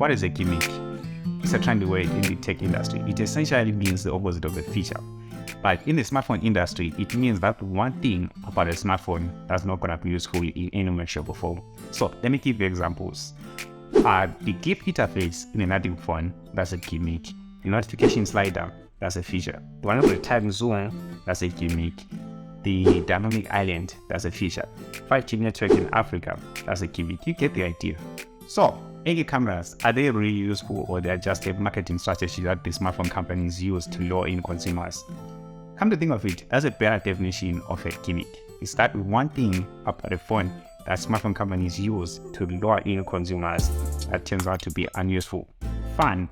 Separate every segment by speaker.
Speaker 1: what is a gimmick? It's a trendy word in the tech industry. It essentially means the opposite of a feature. But in the smartphone industry, it means that one thing about a smartphone that's not going to be useful in any measurable form. So let me give you examples. The GIF interface in a native phone, that's a gimmick. The notification slider, that's a feature. The one with the time zoom, that's a gimmick. The dynamic island, that's a feature. 5G network in Africa, that's a gimmick. You get the idea. So, 8K cameras, are they really useful, or they're just a marketing strategy that the smartphone companies use to lure in consumers? Come to think of it, that's a better definition of a gimmick. It's that one thing about a phone that smartphone companies use to lure in consumers that turns out to be unuseful. Fun,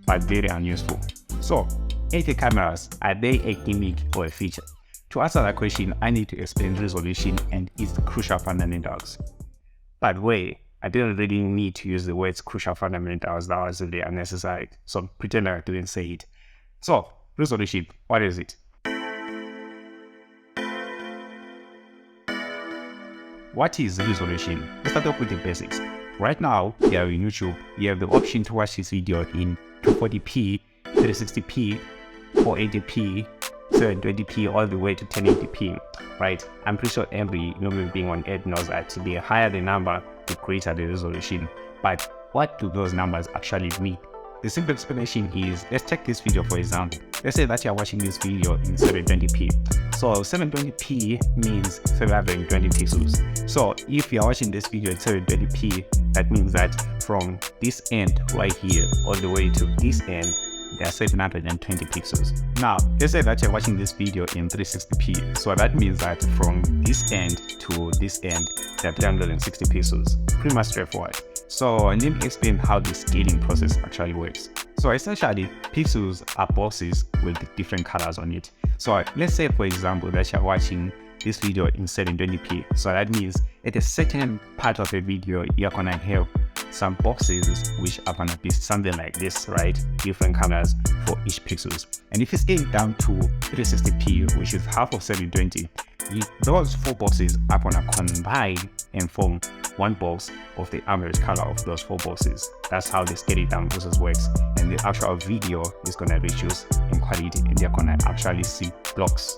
Speaker 1: but very unuseful. So, 8K cameras, are they a gimmick or a feature? To answer that question, I need to explain resolution and its crucial fundamentals. By the way, I didn't really need to use the words crucial fundamentals, that was really unnecessary. So pretend like I didn't say it. So, resolution, what is it? What is resolution? Let's start off with the basics. Right now, here on YouTube, you have the option to watch this video in 240p, 360p, 480p, 720p, all the way to 1080p, right? I'm pretty sure every human being on earth knows that the higher the number, the greater the resolution. But what do those numbers actually mean? The simple explanation is, let's take this video for example. Let's say that you're watching this video in 720p. So 720p means 720 pixels. So if you're watching this video at 720p, that means that from this end right here all the way to this end, there are 720 pixels. Now, let's say that you're watching this video in 360p. So that means that from this end to this end, there are 360 pixels. Pretty much straightforward. So let me explain how the scaling process actually works. So essentially, pixels are boxes with different colors on it. So let's say, for example, that you're watching this video in 720p. So that means at a certain part of the video, you're gonna have some boxes which are gonna be something like this, right? Different colors for each pixels. And if you scale it down to 360p, which is half of 720, those four boxes are gonna combine and form one box of the average color of those four boxes. That's how the scaling down process works. And the actual video is gonna reduce in quality, and you're gonna actually see blocks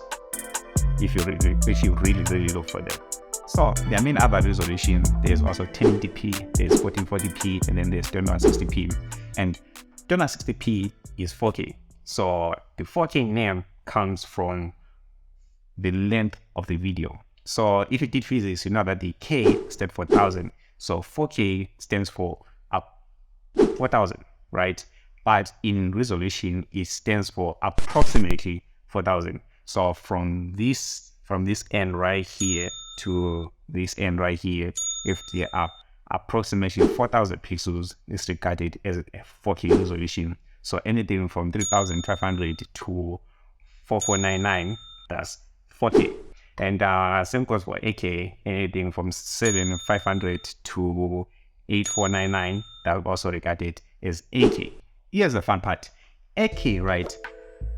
Speaker 1: if you really look for them. So there are many other resolutions. There's also 1080p, there's 1440p, and then there's 2160p. And 2160p is 4K. So the 4K name comes from the length of the video. So if you did physics, you know that the K stands for 1000. So 4K stands for 4000, right? But in resolution, it stands for approximately 4000. So from this end right here to this end right here, if there are approximately 4000 pixels, is regarded as a 4K resolution. So anything from 3500 to 4499, that's 4K. And same goes for 8K, anything from 7500 to 8499, that's also regarded as 8K. Here's the fun part. 8K, right?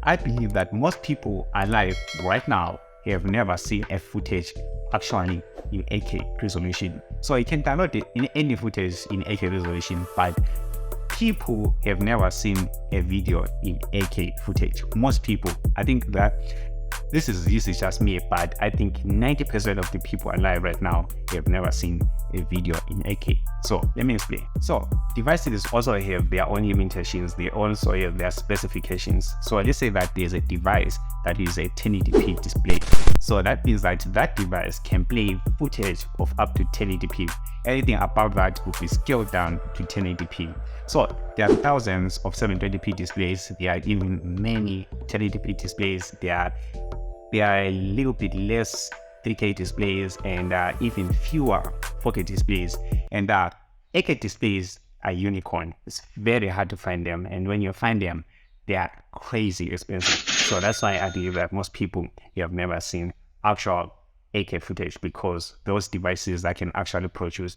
Speaker 1: I believe that most people alive right now have never seen a footage actually in 8K resolution. So you can download it in any footage in 8K resolution, but people have never seen a video in 8K footage. Most people, I think that this is just me, but I think 90% of the people alive right now have never seen a video in 8K. So let me explain. So devices also have their own limitations. They also have their specifications. So let's say that there's a device that is a 1080p display. So that means that that device can play footage of up to 1080p. Anything above that will be scaled down to 1080p. So there are thousands of 720p displays. There are even many 1080p displays. There are a little bit less 3K displays, and even fewer 4K displays. And 8K displays are unicorn. It's very hard to find them, and when you find them, they are crazy expensive. So that's why I believe that most people have never seen actual 8K footage, because those devices that can actually produce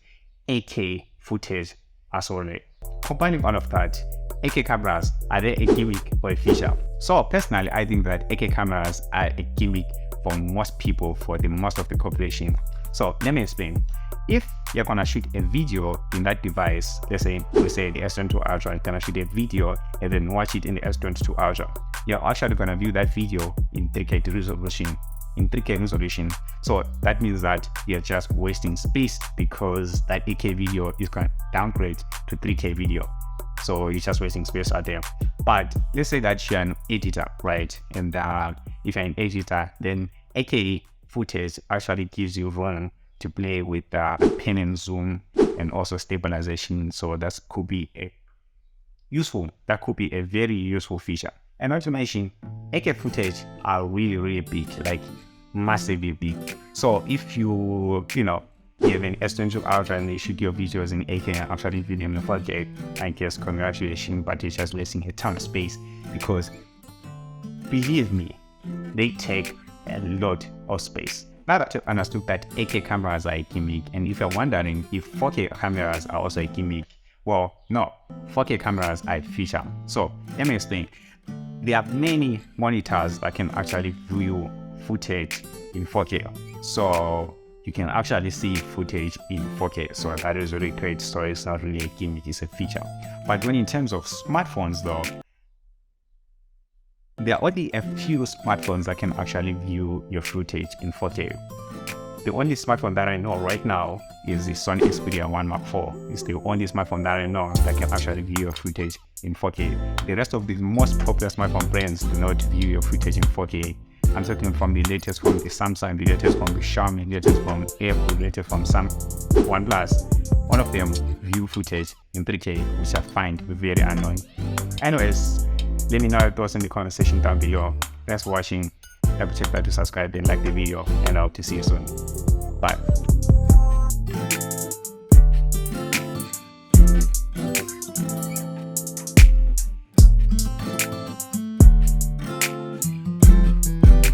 Speaker 1: 8K footage are so rare. Combining all of that, 8K cameras, are they a gimmick or a feature? So personally, I think that 8K cameras are a gimmick for most people, for the most of the population. So let me explain. if you're gonna shoot a video in that device, let's say we say the S22 Ultra, you're gonna shoot a video and then watch it in the S22 Ultra, you're actually gonna view that video in 3K resolution. So that means that you're just wasting space, because that 8K video is gonna downgrade to 3K video. So you're just wasting space out there. But let's say that you're an editor, right? And if you're an editor, then 8K footage actually gives you room to play with pen and zoom and also stabilization. So that could be a very useful feature. And not to mention, 8K footage are really big, like massively big. So if you have an S22 Ultra and you shoot your videos in 8K and actually video in 4K, I guess congratulations, but it's just wasting a ton of space, because believe me, they take a lot of space. Now that you've understood that 8K cameras are a gimmick, and if you're wondering if 4K cameras are also a gimmick, well, no, 4K cameras are a feature. So let me explain. There are many monitors that can actually view footage in 4K. So you can actually see footage in 4K. So that is really great. So it's not really a gimmick, it's a feature. But when in terms of smartphones though, there are only a few smartphones that can actually view your footage in 4K. The only smartphone that I know right now is the Sony Xperia 1 Mark IV. It's the only smartphone that I know that can actually view your footage in 4K. The rest of the most popular smartphone brands do not view your footage in 4K. I'm talking from the latest from the Samsung, the latest from the Xiaomi, the latest from Apple, the latest from OnePlus. All of them view footage in 3K, which I find very annoying. Anyways, let me know your thoughts in the comment section down below. Thanks for watching. Don't forget to subscribe and like the video, and I hope to see you soon. Bye.